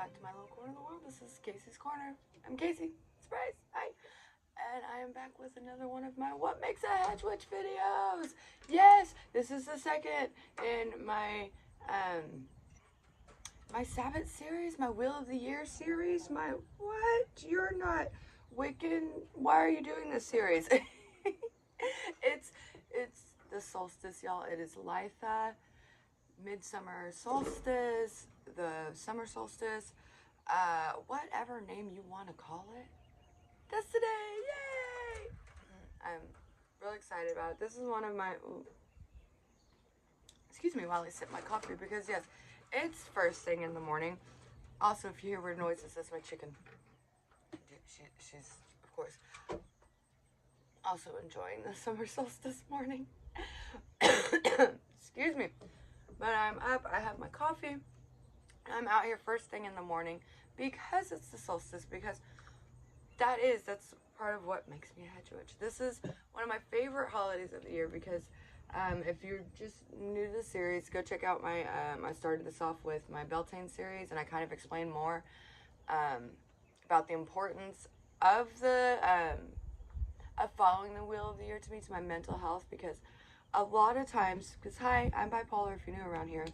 back to my little corner of the world. This is Casey's Corner. I'm Casey. Surprise! Hi! And I am back with another one of my What Makes a Hedgewitch videos! Yes! This is the second in my, my Sabbath series, my Wheel of the Year series, my, what? You're not Wiccan? Why are you doing this series? It's the solstice, y'all. It is Litha, Midsummer Solstice, the summer solstice, whatever name you want to call it. That's today, yay! I'm really excited about it. This is one of my, excuse me while I sip my coffee, because yes, it's first thing in the morning. Also, if you hear weird noises, that's my chicken. She's, of course, also enjoying the summer solstice morning. Excuse me. But I'm up, I have my coffee, I'm out here first thing in the morning because it's the solstice, because that's part of what makes me a Hedgewitch. This is one of my favorite holidays of the year because if you're just new to the series, go check out my, I started this off with my Beltane series, and I kind of explain more about the importance of of following the Wheel of the Year to me, to my mental health, because a lot of times, because hi, I'm bipolar if you're new around here,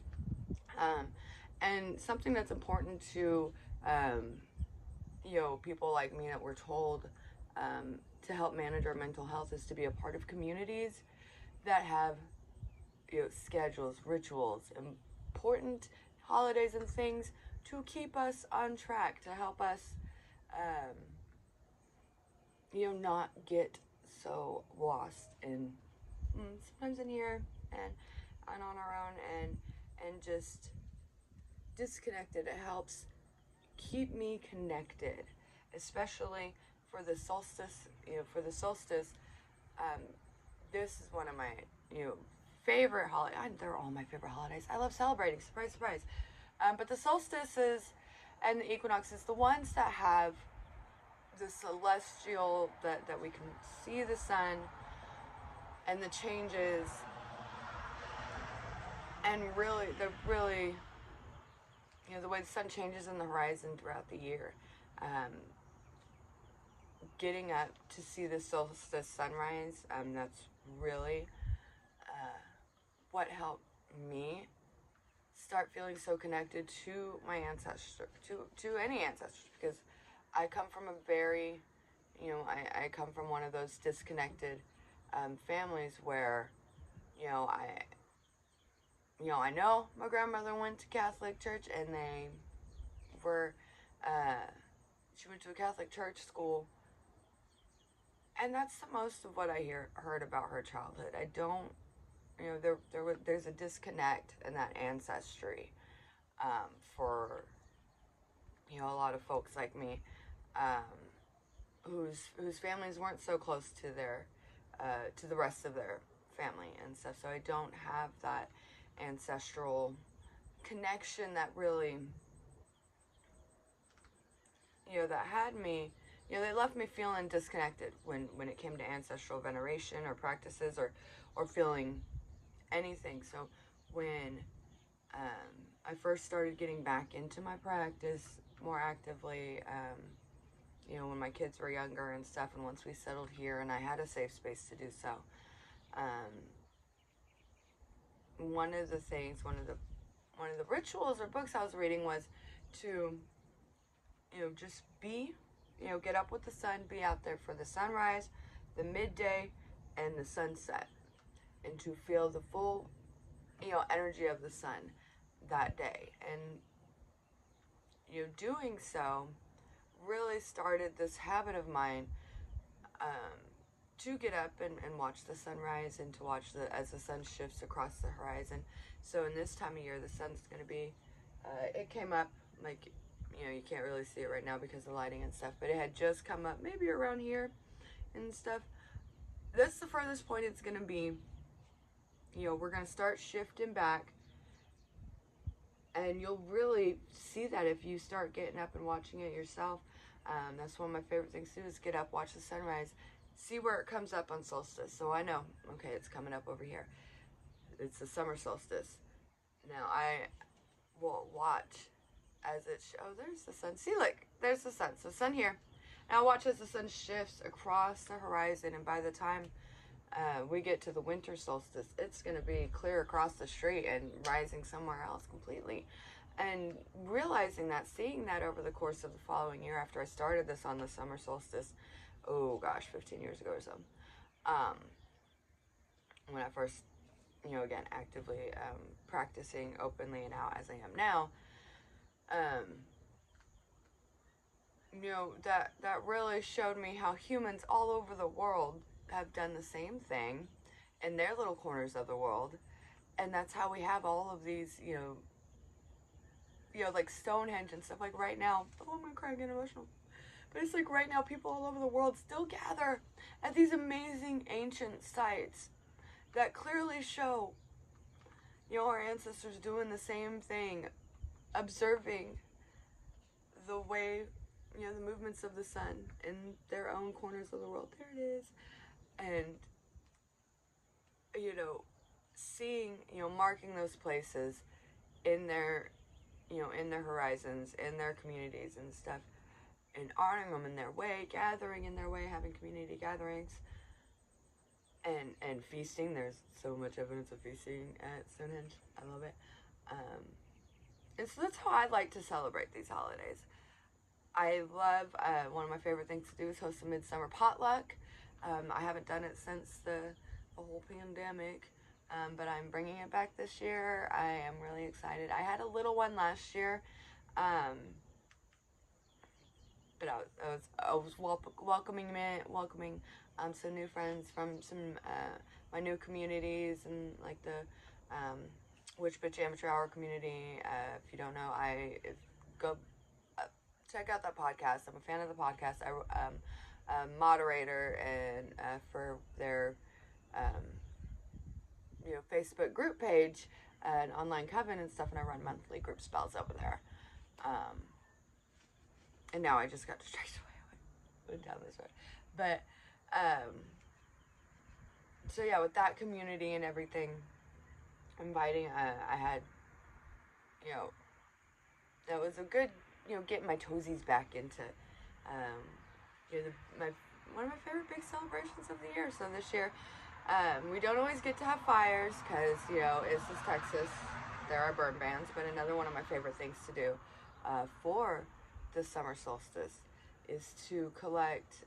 and something that's important to, you know, people like me that we're told to help manage our mental health is to be a part of communities that have, you know, schedules, rituals, important holidays and things to keep us on track, to help us, you know, not get so lost in sometimes in here and on our own and just disconnected. It helps keep me connected, especially for the solstice. You know, for the solstice, this is one of my, you know, favorite holidays. They're all my favorite holidays. I love celebrating. Surprise, surprise. But the solstices and the equinoxes, the ones that have the celestial, that we can see the sun and the changes, and really, you know, the way the sun changes in the horizon throughout the year. Getting up to see the solstice sunrise, that's really what helped me start feeling so connected to my ancestor, to any ancestors, because I come from a very, you know, I come from one of those disconnected families where, you know, I know my grandmother went to Catholic church, and they were, she went to a Catholic church school, and that's the most of what I heard about her childhood. I don't, you know, there's a disconnect in that ancestry for, you know, a lot of folks like me, whose families weren't so close to their to the rest of their family and stuff. So I don't have that ancestral connection that really, you know, that had me, you know, they left me feeling disconnected when it came to ancestral veneration or practices or feeling anything. So when I first started getting back into my practice more actively, you know, when my kids were younger and stuff, and once we settled here and I had a safe space to do so, one of the rituals or books I was reading was to, you know, just be, you know, get up with the sun, be out there for the sunrise, the midday, and the sunset, and to feel the full, you know, energy of the sun that day. And, you know, doing so really started this habit of mine to get up and watch the sunrise, and to watch as the sun shifts across the horizon. So in this time of year, the sun's going to be, it came up, like, you know, you can't really see it right now because of the lighting and stuff, but it had just come up maybe around here and stuff. That's the furthest point it's going to be. You know, we're going to start shifting back, and you'll really see that if you start getting up and watching it yourself. That's one of my favorite things to do, is get up, watch the sunrise, see where it comes up on solstice. So I know, okay, it's coming up over here. It's the summer solstice. Now I will watch as it there's the sun. See, look, there's the sun. So sun here. Now watch as the sun shifts across the horizon, and by the time we get to the winter solstice, it's going to be clear across the street and rising somewhere else completely. And realizing that, seeing that over the course of the following year after I started this on the summer solstice, oh gosh, 15 years ago or so, when I first, again, actively practicing openly and out as I am now, that really showed me how humans all over the world have done the same thing in their little corners of the world. And that's how we have all of these, like Stonehenge and stuff. Like right now, oh, I'm gonna cry and get emotional. But it's like right now, people all over the world still gather at these amazing ancient sites that clearly show, our ancestors doing the same thing, observing the way, the movements of the sun in their own corners of the world. There it is. And, seeing, marking those places in their, in their horizons, in their communities and stuff, and honoring them in their way, gathering in their way, having community gatherings, and feasting. There's so much evidence of feasting at Stonehenge. I love it. And so that's how I like to celebrate these holidays. I love, one of my favorite things to do is host a midsummer potluck. I haven't done it since the whole pandemic, but I'm bringing it back this year. I am really excited. I had a little one last year, but I was welcoming some new friends from some my new communities, and like the Hedgewitch Amateur Hour community. If you don't know, go check out that podcast. I'm a fan of the podcast. I'm a moderator and for their Facebook group page and online coven and stuff, and I run monthly group spells over there. And now I just got distracted away. I went down this road. But so yeah, with that community and everything, inviting, I had, that was a good, getting my toesies back into, one of my favorite big celebrations of the year. So this year, we don't always get to have fires because, it's just Texas. There are burn bans, but another one of my favorite things to do for the summer solstice is to collect,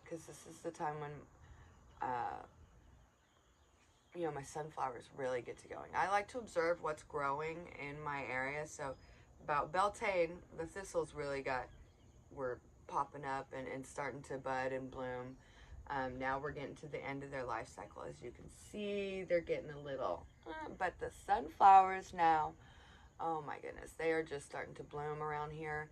because this is the time when, my sunflowers really get to going. I like to observe what's growing in my area. So about Beltane, the thistles really were popping up and starting to bud and bloom. Now we're getting to the end of their life cycle. As you can see, they're getting a little, but the sunflowers now, oh my goodness, they are just starting to bloom around here.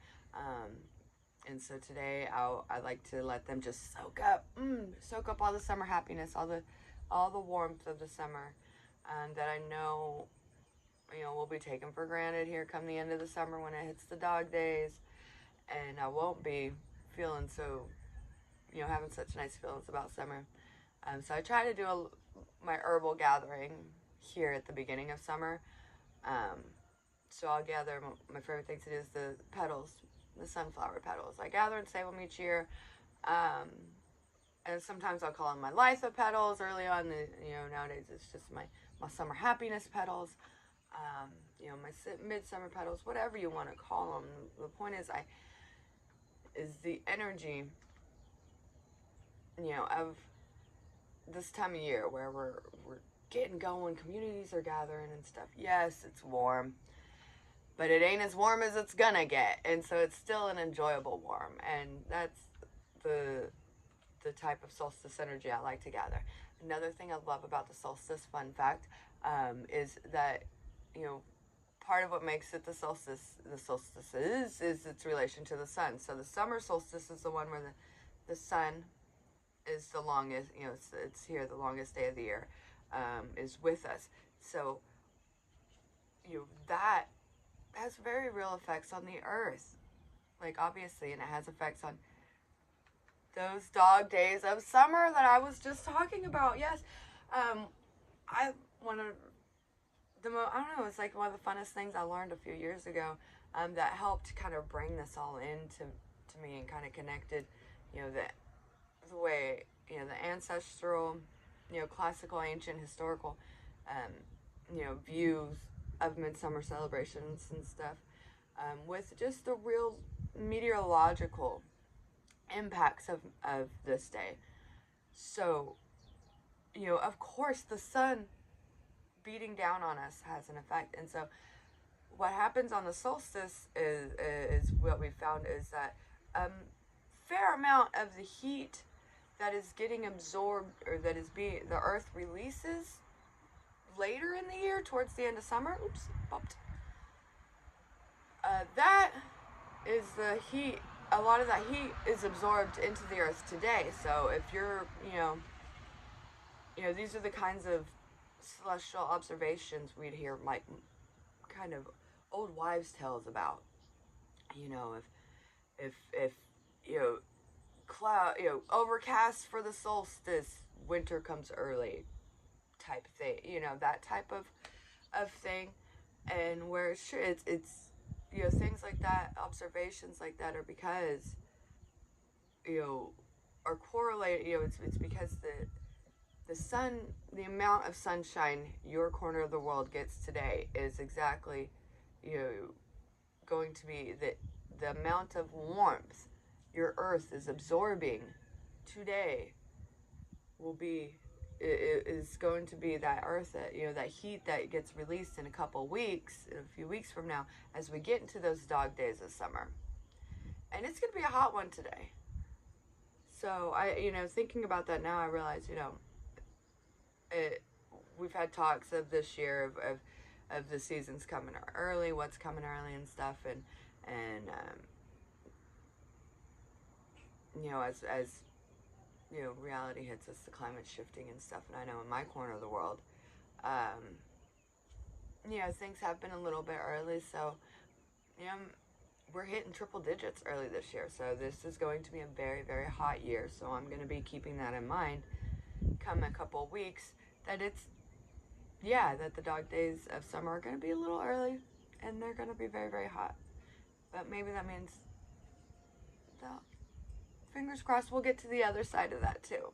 And so today I like to let them just soak up all the summer happiness, all the warmth of the summer, that I know, will be taken for granted here come the end of the summer when it hits the dog days, and I won't be feeling so, having such nice feelings about summer. So I try to do my herbal gathering here at the beginning of summer. So I'll gather, my favorite thing to do is the petals, the sunflower petals. I gather and save them each year. And sometimes I'll call them my Litha petals. Early on, nowadays it's just my summer happiness petals. My midsummer petals, whatever you want to call them. The point is the energy, of this time of year where we're getting going, communities are gathering and stuff. Yes, it's warm, but it ain't as warm as it's gonna get, and so it's still an enjoyable warm, and that's the type of solstice energy I like to gather. Another thing I love about the solstice, fun fact, is that, part of what makes it the solstice is its relation to the sun. So the summer solstice is the one where the sun is the longest, it's here the longest day of the year, is with us. So, that has very real effects on the earth, like obviously, and it has effects on those dog days of summer that I was just talking about. Yes, I don't know, it's like one of the funnest things I learned a few years ago, that helped kind of bring this all into me and kind of connected, the way, the ancestral, classical, ancient, historical, views of midsummer celebrations and stuff, with just the real meteorological impacts of this day. So, of course, the sun beating down on us has an effect. And so what happens on the solstice is what we found is that fair amount of the heat that is getting absorbed, or that is being, the earth releases later in the year towards the end of summer. Oops, bumped. That is the heat. A lot of that heat is absorbed into the earth today. So if you're, these are the kinds of celestial observations we'd hear, like kind of old wives' tales about. If cloud, overcast for the solstice, winter comes early, type thing. That type of thing, and where it's things like that, observations like that, are because are correlated. It's because the sun, the amount of sunshine your corner of the world gets today is exactly, going to be the amount of warmth your earth is absorbing today is going to be that earth, that, that heat that gets released in a few weeks from now, as we get into those dog days of summer. And it's going to be a hot one today. So thinking about that now, I realize, we've had talks of this year of the seasons coming early, what's coming early and stuff, and as reality hits us, the climate shifting and stuff, and I know in my corner of the world, things have been a little bit early, so we're hitting triple digits early this year, so this is going to be a very, very hot year. So I'm going to be keeping that in mind come a couple of weeks, that that the dog days of summer are going to be a little early, and they're going to be very, very hot. But maybe that means, fingers crossed, we'll get to the other side of that too.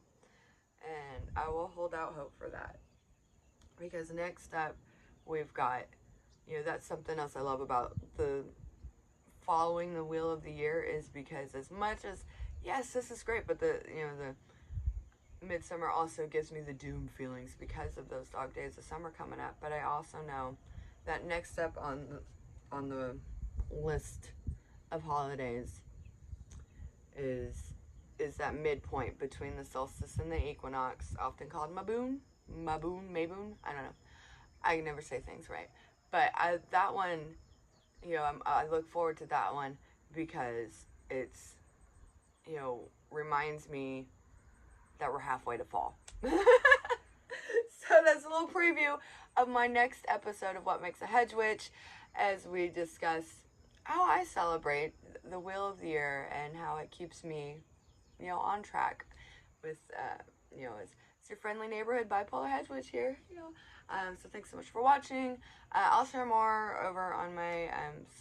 And I will hold out hope for that. Because next up, we've got, that's something else I love about the following the wheel of the year, is because as much as, yes, this is great, but the midsummer also gives me the doom feelings because of those dog days of summer coming up. But I also know that next up on the list of holidays is that midpoint between the solstice and the equinox, often called Maboon, I don't know. I can never say things right. But that one, I look forward to that one because it's, reminds me that we're halfway to fall. So that's a little preview of my next episode of What Makes a Hedgewitch, as we discuss how I celebrate the wheel of the year and how it keeps me, on track with, it's your friendly neighborhood bipolar Hedgewitch here, so thanks so much for watching. I'll share more over on my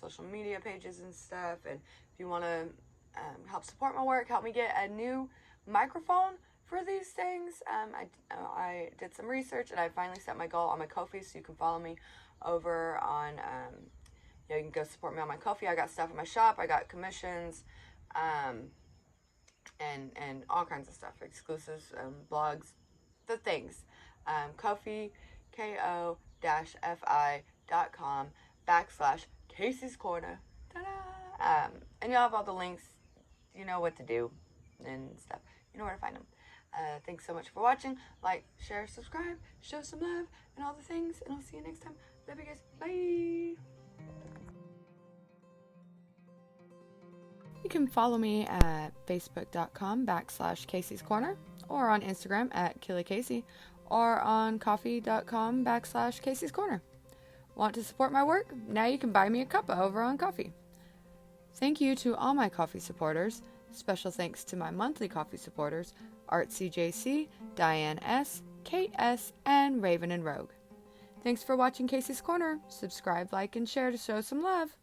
social media pages and stuff, and if you want to help support my work, help me get a new microphone for these things, I did some research, and I finally set my goal on my Ko-fi, so you can follow me over on, you can go support me on my Ko-fi. I got stuff in my shop, I got commissions, and all kinds of stuff, exclusives, blogs, the things. Ko-fi, ko-fi.com/Casey's Corner. Ta-da! And you'll have all the links. You know what to do and stuff. You know where to find them. Thanks so much for watching. Like, share, subscribe, show some love, and all the things. And I'll see you next time. Love you guys. Bye! You can follow me at facebook.com/Casey's Corner, or on Instagram at KillyCasey, or on coffee.com/Casey's Corner. Want to support my work? Now you can buy me a cuppa over on Ko-fi. Thank you to all my Ko-fi supporters. Special thanks to my monthly Ko-fi supporters, Artsy JC, Diane S, Kate S, and Raven and Rogue. Thanks for watching Casey's Corner. Subscribe, like, and share to show some love.